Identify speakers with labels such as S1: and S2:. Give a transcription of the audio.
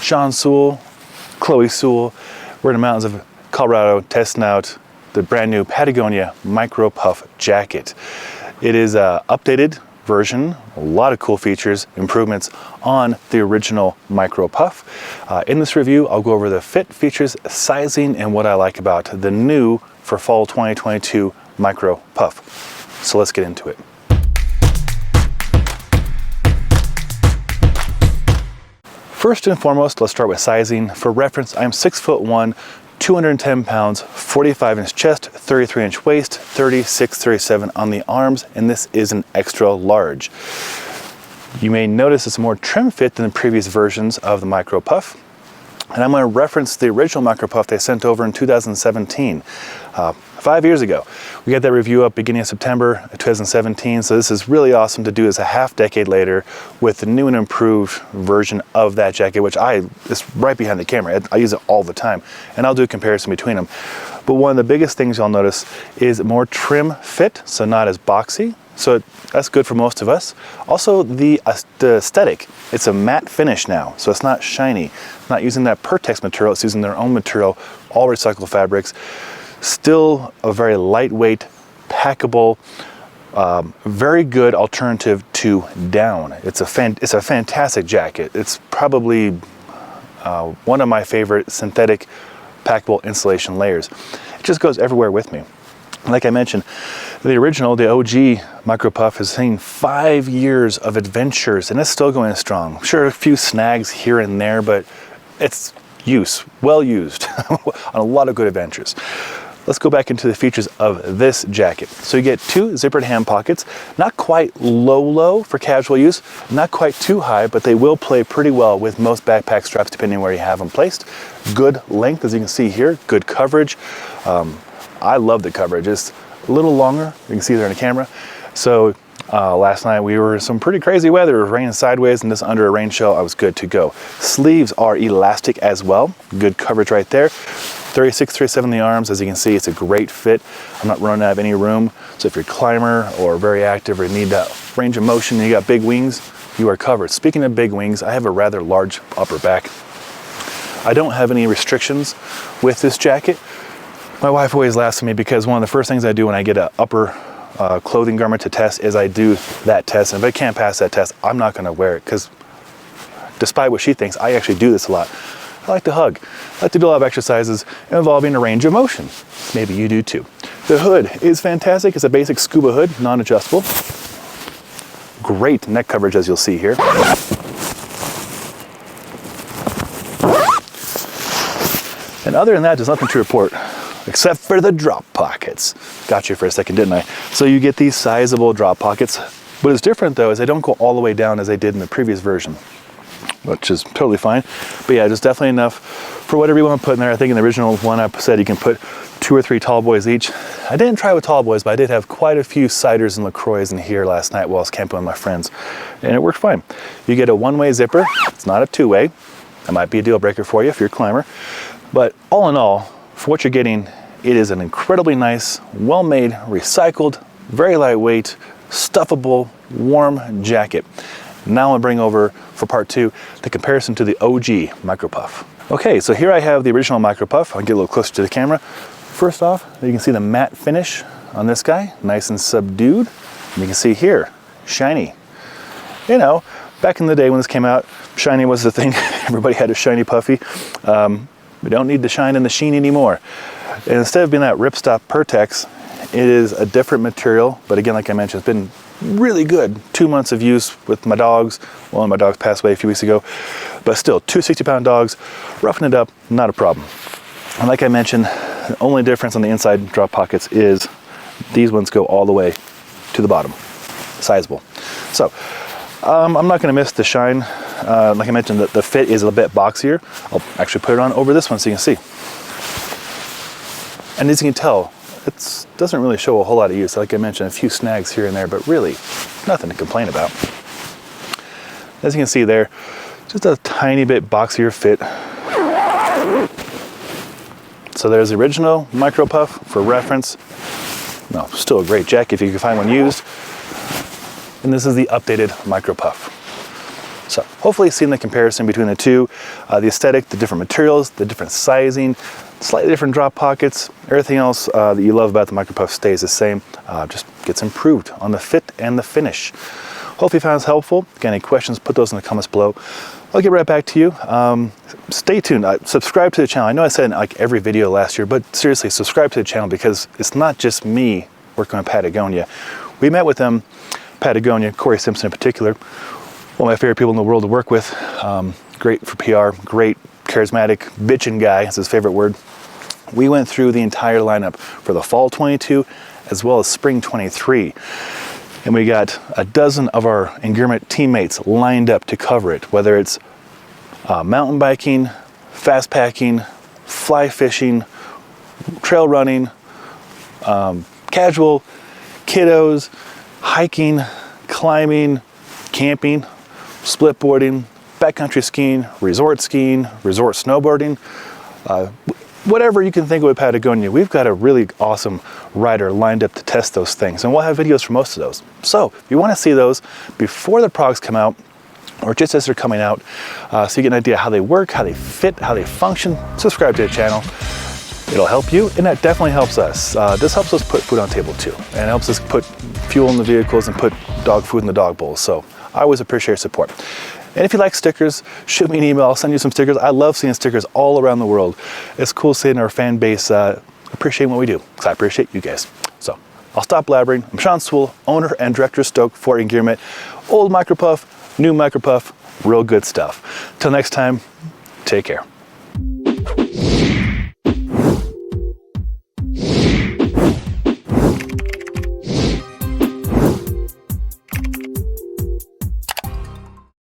S1: John Sewell, Chloe Sewell. We're in the mountains of Colorado testing out the brand new Patagonia Micro Puff jacket. It is an updated version, a lot of cool features, improvements on the original Micro Puff. In this review, I'll go over the fit, features, sizing, and what I like about the new for fall 2022 Micro Puff. So let's get into it. First and foremost, let's start with sizing. For reference, I'm 6'1", 210 pounds, 45-inch chest, 33-inch waist, 36-37 on the arms, and this is an extra large. You may notice it's a more trim fit than the previous versions of the Micro Puff. And I'm going to reference the original Micro Puff they sent over in 2017, 5 years ago. We got that review up beginning of September 2017, so this is really awesome to do as a half decade later with the new and improved version of that jacket, which is right behind the camera. I use it all the time, and I'll do a comparison between them. But one of the biggest things you'll notice is more trim fit, so not as boxy. So that's good for most of us. Also, the aesthetic, it's a matte finish now, so it's not shiny. It's not using that Pertex material, it's using their own material, all recycled fabrics. Still a very lightweight, packable, very good alternative to down. It's a fantastic jacket. It's probably one of my favorite synthetic packable insulation layers. It just goes everywhere with me. Like I mentioned, the original, the OG Micro Puff has seen 5 years of adventures and it's still going strong. Sure, a few snags here and there, but it's well used on a lot of good adventures. Let's go back into the features of this jacket. So you get 2 zippered hand pockets, not quite low for casual use, not quite too high, but they will play pretty well with most backpack straps depending where you have them placed. Good length, as you can see here, good coverage. I love the coverage. It's a little longer, you can see there in the camera. So last night we were in some pretty crazy weather. It was raining sideways and this under a rain shell, I was good to go. Sleeves are elastic as well. Good coverage right there. 36-37 on the arms, as you can see, it's a great fit. I'm not running out of any room. So if you're a climber or very active or need that range of motion and you got big wings, you are covered. Speaking of big wings, I have a rather large upper back. I don't have any restrictions with this jacket. My wife always laughs at me because one of the first things I do when I get an upper clothing garment to test is I do that test. And if I can't pass that test, I'm not gonna wear it because despite what she thinks, I actually do this a lot. I like to hug. I like to do a lot of exercises involving a range of motion. Maybe you do too. The hood is fantastic. It's a basic scuba hood, non-adjustable. Great neck coverage, as you'll see here. And other than that, there's nothing to report, except for the drop pockets. Got you for a second, didn't I? So you get these sizable drop pockets. What is different though is they don't go all the way down as they did in the previous version, which is totally fine. But yeah, just definitely enough for whatever you want to put in there. I think in the original one I said you can put 2 or 3 tall boys each. I didn't try with tall boys, but I did have quite a few ciders and LaCroix in here last night while I was camping with my friends, and it worked fine. You get a one-way zipper. It's not a two-way. That might be a deal breaker for you if you're a climber. But all in all, for what you're getting, it is an incredibly nice, well-made, recycled, very lightweight, stuffable, warm jacket. Now I'll bring over, for part 2, the comparison to the OG Micro Puff. Okay, so here I have the original Micro Puff. I'll get a little closer to the camera. First off, you can see the matte finish on this guy, nice and subdued. And you can see here, shiny. You know, back in the day when this came out, shiny was the thing. Everybody had a shiny puffy. We don't need the shine and the sheen anymore. And instead of being that ripstop Pertex, it is a different material. But again, like I mentioned, it's been really good. 2 months of use with my dogs. Well, my dogs passed away a few weeks ago, but still 2 60-pound dogs, roughing it up, not a problem. And like I mentioned, the only difference on the inside drop pockets is these ones go all the way to the bottom, sizable. So I'm not gonna miss the shine. Like I mentioned, the fit is a bit boxier. I'll actually put it on over this one so you can see. And as you can tell, it doesn't really show a whole lot of use. Like I mentioned, a few snags here and there, but really nothing to complain about. As you can see there, just a tiny bit boxier fit. So there's the original Micro Puff for reference. No, still a great jacket if you can find one used. And this is the updated Micro Puff. So hopefully you've seen the comparison between the two, the aesthetic, the different materials, the different sizing, slightly different drop pockets. Everything else that you love about the Micro Puff stays the same, just gets improved on the fit and the finish. Hopefully you found this helpful. Got any questions, put those in the comments below. I'll get right back to you. Stay tuned, subscribe to the channel. I know I said in like every video last year, but seriously, subscribe to the channel because it's not just me working on Patagonia. We met with them, Patagonia, Corey Simpson in particular, one of my favorite people in the world to work with. Great for PR, great charismatic, bitchin' guy is his favorite word. We went through the entire lineup for the fall 22 as well as spring 23. And we got a dozen of our Engearment teammates lined up to cover it, whether it's mountain biking, fast packing, fly fishing, trail running, casual, kiddos, hiking, climbing, camping, split boarding, backcountry skiing, resort snowboarding, whatever you can think of with Patagonia. We've got a really awesome rider lined up to test those things, and we'll have videos for most of those. So if you want to see those before the products come out or just as they're coming out, so you get an idea how they work, how they fit, how they function, subscribe to the channel. It'll help you, and that definitely helps us. This helps us put food on the table too, and helps us put fuel in the vehicles and put dog food in the dog bowls. So I always appreciate your support. And if you like stickers, shoot me an email, I'll send you some stickers. I love seeing stickers all around the world. It's cool seeing our fan base appreciate what we do, because I appreciate you guys. So I'll stop blabbering. I'm Sean Sewell, owner and director of Stoke for Engearment. Old Micro Puff, new Micro Puff, real good stuff. Till next time, take care.